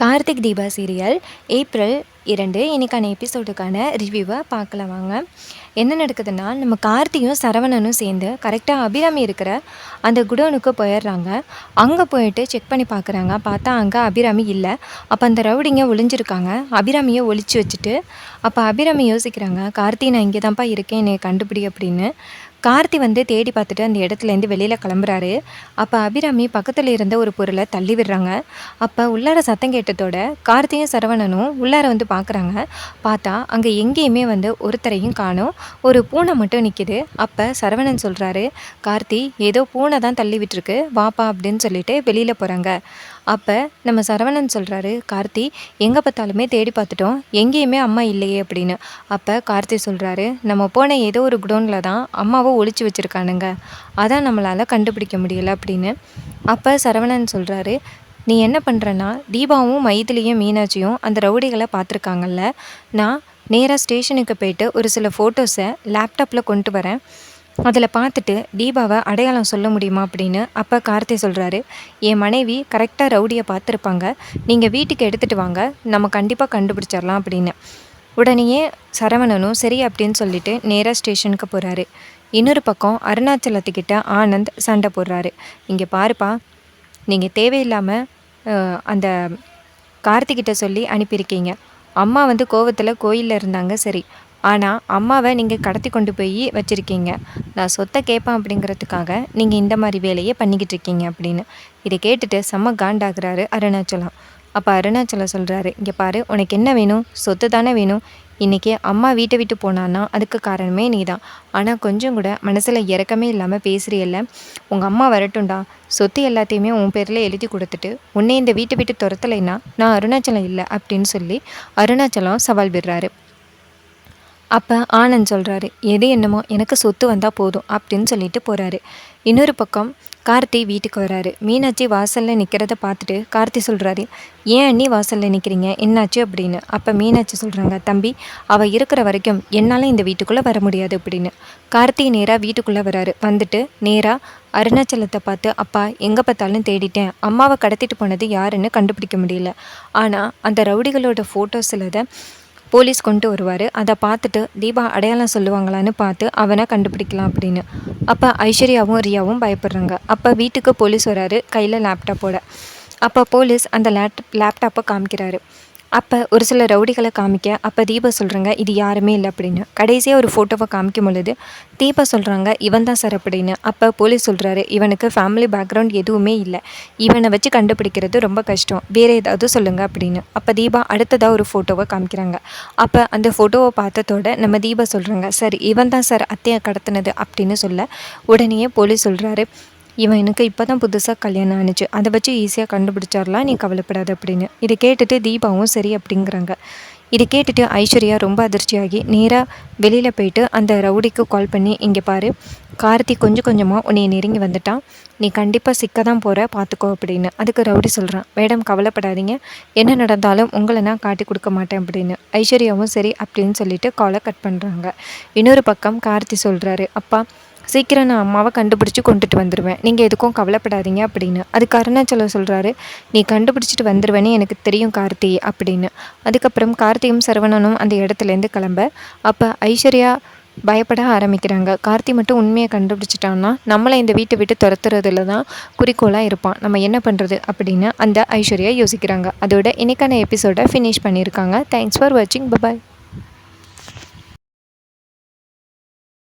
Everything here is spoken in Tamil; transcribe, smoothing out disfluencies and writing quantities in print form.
கார்த்திக் தீபா சீரியல் ஏப்ரல் 2 இன்னைக்கான எபிசோடுக்கான ரிவ்யூவை பார்க்கலாம் வாங்க. என்ன நடக்குதுன்னா, நம்ம கார்த்தியும் சரவணனும் சேர்ந்து கரெக்டாக அபிராமி இருக்கிற அந்த குடோனுக்கு போயிடுறாங்க. அங்கே போயிட்டு செக் பண்ணி பார்க்குறாங்க. பார்த்தா அங்கே அபிராமி இல்லை. அப்போ அந்த ரவுடிங்க ஒளிஞ்சிருக்காங்க. அபிராமியை ஒளிச்சு வச்சுட்டு அப்போ அபிராமி யோசிக்கிறாங்க, கார்த்தி நான் இங்கே தான்ப்பா இருக்கேன், என்னை கண்டுபிடி அப்படின்னு. கார்த்தி தேடி பார்த்துட்டு அந்த இடத்துலேருந்து வெளியில் கிளம்புறாரு. அப்போ அபிராமி பக்கத்தில் இருந்த ஒரு பொருளை தள்ளி விடுறாங்க. அப்போ உள்ளார சத்தம் கேட்டதோட கார்த்தியும் சரவணனும் உள்ளார பார்க்குறாங்க. பார்த்தா அங்கே எங்கேயுமே ஒருத்தரையும் காணோம். ஒரு பூனை மட்டும் நிற்கிது. அப்போ சரவணன் சொல்கிறாரு, கார்த்தி ஏதோ பூனை தான் தள்ளி விட்டுருக்கு, வாப்பா அப்படின்னு சொல்லிட்டு வெளியில் போகிறாங்க. அப்போ நம்ம சரவணன் சொல்கிறாரு, கார்த்தி எங்கே பார்த்தாலுமே தேடி பார்த்துட்டோம், எங்கேயுமே அம்மா இல்லையே அப்படின்னு. அப்போ கார்த்தி சொல்கிறாரு, நம்ம போன ஏதோ ஒரு குடோனில் தான் அம்மாவை ஒளிச்சு வச்சுருக்கானுங்க, அதான் நம்மளால் கண்டுபிடிக்க முடியலை அப்படின்னு. அப்போ சரவணன் சொல்கிறாரு, நீ என்ன பண்ணுறன்னா, தீபாவும் மைதிலியும் மீனாட்சியும் அந்த ரவுடிகளை பார்த்துருக்காங்கல்ல, நான் நேராக ஸ்டேஷனுக்கு போயிட்டு ஒரு சில ஃபோட்டோஸை லேப்டாப்பில் கொண்டு வரேன், அதில் பார்த்துட்டு தீபாவை அடையாளம் சொல்ல முடியுமா அப்படின்னு. அப்போ கார்த்தி சொல்கிறாரு, என் மனைவி கரெக்டாக ரவுடியை பார்த்துருப்பாங்க, நீங்கள் வீட்டுக்கு எடுத்துகிட்டு வாங்க, நம்ம கண்டிப்பாக கண்டுபிடிச்சிடலாம் அப்படின்னு. உடனேயே சரவணனும் சரி அப்படின்னு சொல்லிட்டு நேராக ஸ்டேஷனுக்கு போகிறாரு. இன்னொரு பக்கம் அருணாச்சலத்துக்கிட்ட ஆனந்த் சண்டை போடுறாரு. இங்கே பாருப்பா, நீங்கள் தேவையில்லாமல் அந்த கார்த்திகிட்ட சொல்லி அனுப்பியிருக்கீங்க. அம்மா கோவத்தில் கோயிலில் இருந்தாங்க சரி, ஆனால் அம்மாவை நீங்கள் கடத்தி கொண்டு போய் வச்சுருக்கீங்க. நான் சொத்தை கேட்பேன் அப்படிங்கிறதுக்காக நீங்கள் இந்த மாதிரி வேலையை பண்ணிக்கிட்டு இருக்கீங்க அப்படின்னு. இதை கேட்டுட்டு செம்ம காண்டாகிறாரு அருணாச்சலம். அப்போ அருணாச்சலம் சொல்கிறாரு, இங்கே பாரு, உனக்கு என்ன வேணும்? சொத்து தானே வேணும். இன்றைக்கி அம்மா வீட்டை விட்டு போனான்னா அதுக்கு காரணமே நீ தான். ஆனால் கொஞ்சம் கூட மனசில் இறக்கமே இல்லாமல் பேசுகிறியல்ல. உங்கள் அம்மா வரட்டும்டா, சொத்து எல்லாத்தையுமே உன் பேரில் எழுதி கொடுத்துட்டு உன்னை இந்த வீட்டை விட்டு துரத்தலைன்னா நான் அருணாச்சலம் இல்லை அப்படின்னு சொல்லி அருணாச்சலம் சவால் விடுறாரு. அப்போ ஆனந்த் சொல்கிறாரு, எது என்னமோ எனக்கு சொத்து வந்தால் போதும் அப்படின்னு சொல்லிட்டு போகிறாரு. இன்னொரு பக்கம் கார்த்தி வீட்டுக்கு வராரு. மீனாட்சி வாசலில் நிற்கிறத பார்த்துட்டு கார்த்தி சொல்கிறாரு, ஏன் அண்ணி வாசலில் நிற்கிறீங்க, என்னாச்சு அப்படின்னு. அப்போ மீனாட்சி சொல்கிறாங்க, தம்பி அவள் இருக்கிற வரைக்கும் என்னால் இந்த வீட்டுக்குள்ளே வர முடியாது அப்படின்னு. கார்த்தி நேராக வீட்டுக்குள்ளே வராரு. வந்துட்டு நேராக அருணாச்சலத்தை பார்த்து, அப்பா எங்கே பார்த்தாலும் தேடிட்டேன், அம்மாவை கடத்திட்டு போனது யாருன்னு கண்டுபிடிக்க முடியல, ஆனால் அந்த ரவுடிகளோட ஃபோட்டோஸில் தான் போலீஸ் கொண்டு வருவார், அதை பார்த்துட்டு தீபா அடையாளம் சொல்லுவாங்களான்னு பார்த்து அவனை கண்டுபிடிக்கலாம் அப்படின்னு. அப்போ ஐஸ்வர்யாவும் ரியாவும் பயப்படுறாங்க. அப்போ வீட்டுக்கு போலீஸ் வராரு கையில் லேப்டாப்போட. அப்போ போலீஸ் அந்த லேப்டாப்பை காமிக்கிறாரு. அப்போ ஒரு சில ரவுடிகளை காமிக்க, அப்போ தீபா சொல்கிறாங்க இது யாருமே இல்லை அப்படின்னு. கடைசியாக ஒரு ஃபோட்டோவை காமிக்கும் பொழுது தீபா சொல்கிறாங்க, இவன் தான் சார் அப்படின்னு. அப்போ போலீஸ் சொல்கிறாரு, இவனுக்கு ஃபேமிலி பேக்ரவுண்ட் எதுவுமே இல்லை, இவனை வச்சு கண்டுபிடிக்கிறது ரொம்ப கஷ்டம், வேறு ஏதாவது சொல்லுங்கள் அப்படின்னு. அப்போ தீபா அடுத்ததாக ஒரு ஃபோட்டோவை காமிக்கிறாங்க. அப்போ அந்த ஃபோட்டோவை பார்த்ததோட நம்ம தீபா சொல்கிறாங்க, சரி இவன் தான் சார் அத்தையை கடத்தினது அப்படின்னு சொல்ல, உடனேயே போலீஸ் சொல்கிறாரு, எனக்கு இப்போ தான் புதுசாக கல்யாணம் ஆனிச்சு, அதை வச்சு ஈஸியாக கண்டுபிடிச்சிடலாம், நீ கவலைப்படாது அப்படின்னு. இதை கேட்டுட்டு தீபாவும் சரி அப்படிங்கிறாங்க. இதை கேட்டுட்டு ஐஸ்வர்யா ரொம்ப அதிர்ச்சியாகி நேராக வெளியில் போயிட்டு அந்த ரவுடிக்கு கால் பண்ணி, இங்கே பாரு, கார்த்தி கொஞ்சம் கொஞ்சமாக உன்னை நெருங்கி வந்துட்டான், நீ கண்டிப்பாக சிக்க தான் போகிற, பார்த்துக்கோ அப்படின்னு. அதுக்கு ரவுடி சொல்கிறான், மேடம் கவலைப்படாதீங்க, என்ன நடந்தாலும் உங்களை நான் காட்டி கொடுக்க மாட்டேன் அப்படின்னு. ஐஸ்வர்யாவும் சரி அப்படின்னு சொல்லிட்டு காலை கட் பண்ணுறாங்க. இன்னொரு பக்கம் கார்த்தி சொல்கிறாரு, அப்பா சீக்கிரம் நான் அம்மாவை கண்டுபிடிச்சி கொண்டுட்டு வந்துடுவேன், நீங்கள் எதுக்கும் கவலைப்படாதீங்க அப்படின்னு. அதுக்கு அருணாச்சலம் சொல்கிறாரு, நீ கண்டுபிடிச்சிட்டு வந்துடுவேன்னு எனக்கு தெரியும் கார்த்தி அப்படின்னு. அதுக்கப்புறம் கார்த்தியும் சரவணனும் அந்த இடத்துலேருந்து கிளம்ப, அப்போ ஐஸ்வர்யா பயப்பட ஆரம்பிக்கிறாங்க. கார்த்தி மட்டும் உண்மையை கண்டுபிடிச்சிட்டான்னா நம்மளை இந்த வீட்டை விட்டு துரத்துறதுல தான் குறிக்கோளாக இருப்பான், நம்ம என்ன பண்ணுறது அப்படின்னு அந்த ஐஸ்வர்யா யோசிக்கிறாங்க. அதோட இன்னைக்கான எபிசோடை ஃபினிஷ் பண்ணியிருக்காங்க. தேங்க்ஸ் ஃபார் வாட்சிங், பபாய்.